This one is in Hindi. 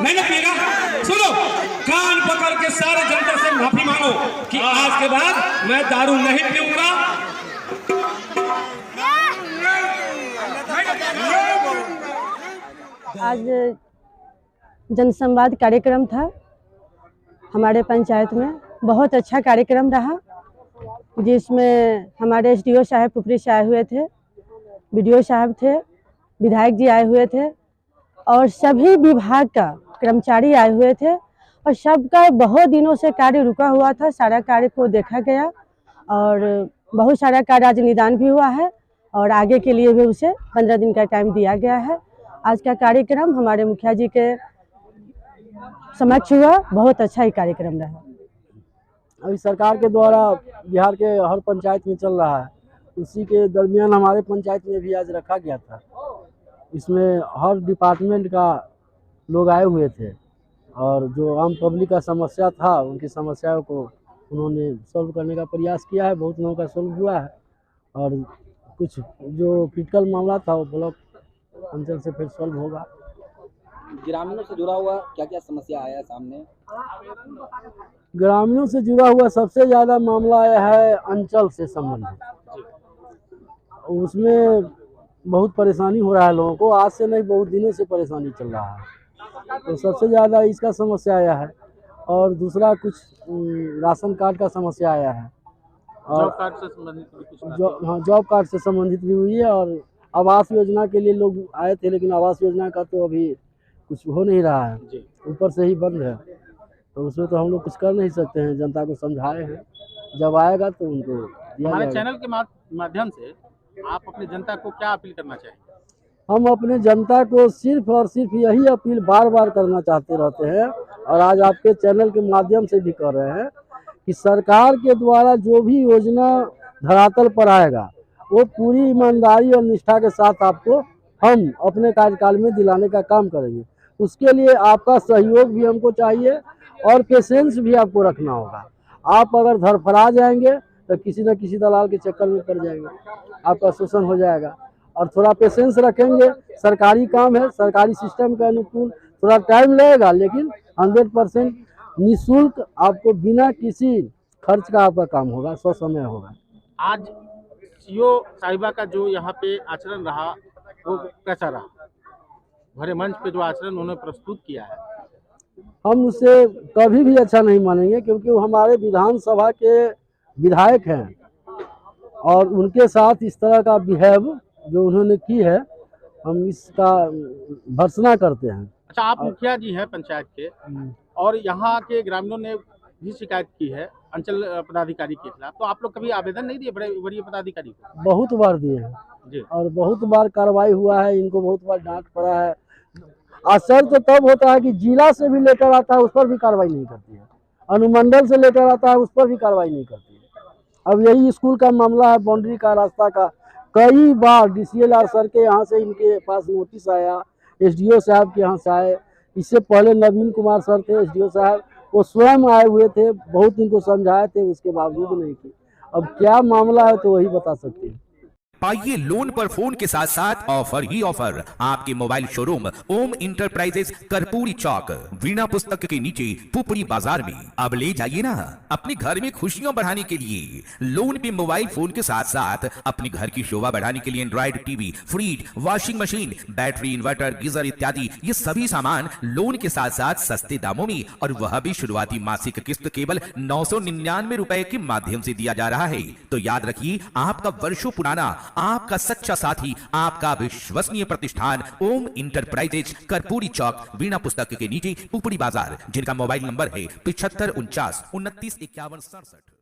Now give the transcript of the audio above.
नहीं ना पिएगा। सुनो, कान पकड़ के सारे जनता से माफी मांगो कि आज के बाद मैं दारू नहीं पीऊंगा। आज जनसंवाद कार्यक्रम था हमारे पंचायत में। बहुत अच्छा कार्यक्रम रहा, जिसमें हमारे एसडीओ साहब पुपरी से आए हुए थे, बीडीओ साहब थे, विधायक जी आए हुए थे और सभी विभाग का कर्मचारी आए हुए थे और सबका बहुत दिनों से कार्य रुका हुआ था। सारा कार्य को देखा गया और बहुत सारा कार्य आज निदान भी हुआ है और आगे के लिए भी उसे 15 दिन का टाइम दिया गया है। आज का कार्यक्रम हमारे मुखिया जी के समक्ष हुआ, बहुत अच्छा ही कार्यक्रम रहा। अभी सरकार के द्वारा बिहार के हर पंचायत में चल रहा है, उसी के दरमियान हमारे पंचायत में भी आज रखा गया था। इसमें हर डिपार्टमेंट का लोग आए हुए थे और जो आम पब्लिक का समस्या था उनकी समस्याओं को उन्होंने सॉल्व करने का प्रयास किया है। बहुत लोगों का सॉल्व हुआ है और कुछ जो क्रिटिकल मामला था वो ब्लॉक अंचल से फिर सॉल्व होगा। ग्रामीणों से जुड़ा हुआ क्या क्या समस्या आया सामने? ग्रामीणों से जुड़ा हुआ सबसे ज़्यादा मामला आया है अंचल से संबंधित। उसमें बहुत परेशानी हो रहा है लोगों को, आज से नहीं बहुत दिनों से परेशानी चल रहा है, तो सबसे ज़्यादा इसका समस्या आया है। और दूसरा कुछ राशन कार्ड का समस्या आया है और जॉब कार्ड से संबंधित जॉब कार्ड से संबंधित भी हुई है। और आवास योजना के लिए लोग आए थे, लेकिन आवास योजना का तो अभी कुछ हो नहीं रहा है, ऊपर से ही बंद है, तो उसमें तो हम लोग कुछ कर नहीं सकते हैं। जनता को समझाए हैं, जब आएगा तो उनको दिया हमारे जाएगा। चैनल के माध्यम से आप अपनी जनता को क्या अपील करना चाहेंगे? हम अपने जनता को सिर्फ और सिर्फ यही अपील बार बार करना चाहते रहते हैं और आज आपके चैनल के माध्यम से भी कर रहे हैं कि सरकार के द्वारा जो भी योजना धरातल पर आएगा वो पूरी ईमानदारी और निष्ठा के साथ आपको हम अपने कार्यकाल में दिलाने का काम करेंगे। उसके लिए आपका सहयोग भी हमको चाहिए और पेशेंस भी आपको रखना होगा। आप अगर धरफरा जाएंगे तो किसी न किसी दलाल के चक्कर में पड़ जाएंगे, आपका शोषण हो जाएगा। और थोड़ा पेशेंस रखेंगे, सरकारी काम है, सरकारी सिस्टम के अनुकूल थोड़ा टाइम लगेगा, लेकिन 100% निःशुल्क आपको बिना किसी खर्च का आपका काम होगा, ससमय होगा। आज सीओ साहिबा का जो यहाँ पे आचरण रहा वो कैसा रहा? भरे मंच पे जो आचरण उन्होंने प्रस्तुत किया है, हम उसे कभी भी अच्छा नहीं मानेंगे, क्योंकि वो हमारे विधानसभा के विधायक हैं और उनके साथ इस तरह का बिहेव जो उन्होंने की है, हम इसका भर्त्सना करते हैं। अच्छा, आप मुखिया जी हैं पंचायत के और यहाँ के ग्रामीणों ने भी शिकायत की है अंचल पदाधिकारी के खिलाफ, तो आप लोग कभी आवेदन नहीं दिए वरीय पदाधिकारी को? बहुत बार दिए हैं जी, और बहुत बार कार्रवाई हुआ है, इनको बहुत बार डांट पड़ा है। असर तो तब होता है कि जिला से भी लेटर आता है, उस पर भी कार्रवाई नहीं करती है, अनुमंडल से लेटर आता है, उस पर भी कार्रवाई नहीं करती है। अब यही स्कूल का मामला है, बाउंड्री का रास्ता का, कई बार DCLR सर के यहाँ से इनके पास नोटिस आया, SDO साहब के यहाँ से आए। इससे पहले नवीन कुमार सर थे SDO साहब, वो स्वयं आए हुए थे, बहुत इनको समझाए थे, उसके बावजूद नहीं की। अब क्या मामला है तो वही बता सकते हैं। पाइए लोन पर फोन के साथ साथ ऑफर ही ऑफर। आपके मोबाइल शोरूम ओम इंटरप्राइजेस कर्पूरी चौक वीणा पुस्तक के नीचे पुपरी बाजार में। अब ले जाइए ना अपने घर में खुशियां बढ़ाने के लिए। लोन पे मोबाइल फोन के साथ साथ अपने घर की शोभा बढ़ाने के लिए Android TV, fridge, washing machine, battery, inverter, geyser इत्यादि ये सभी सामान लोन के साथ साथ सस्ते दामों में, और वह भी शुरुआती मासिक किस्त केवल 999 रुपए के माध्यम से दिया जा रहा है। तो याद रखिए, आपका वर्षों पुराना, आपका सच्चा साथी, आपका विश्वसनीय प्रतिष्ठान ओम इंटरप्राइजेज कर्पूरी चौक वीणा पुस्तक के नीचे पुपरी बाजार, जिनका मोबाइल नंबर है 7549 29 51 67।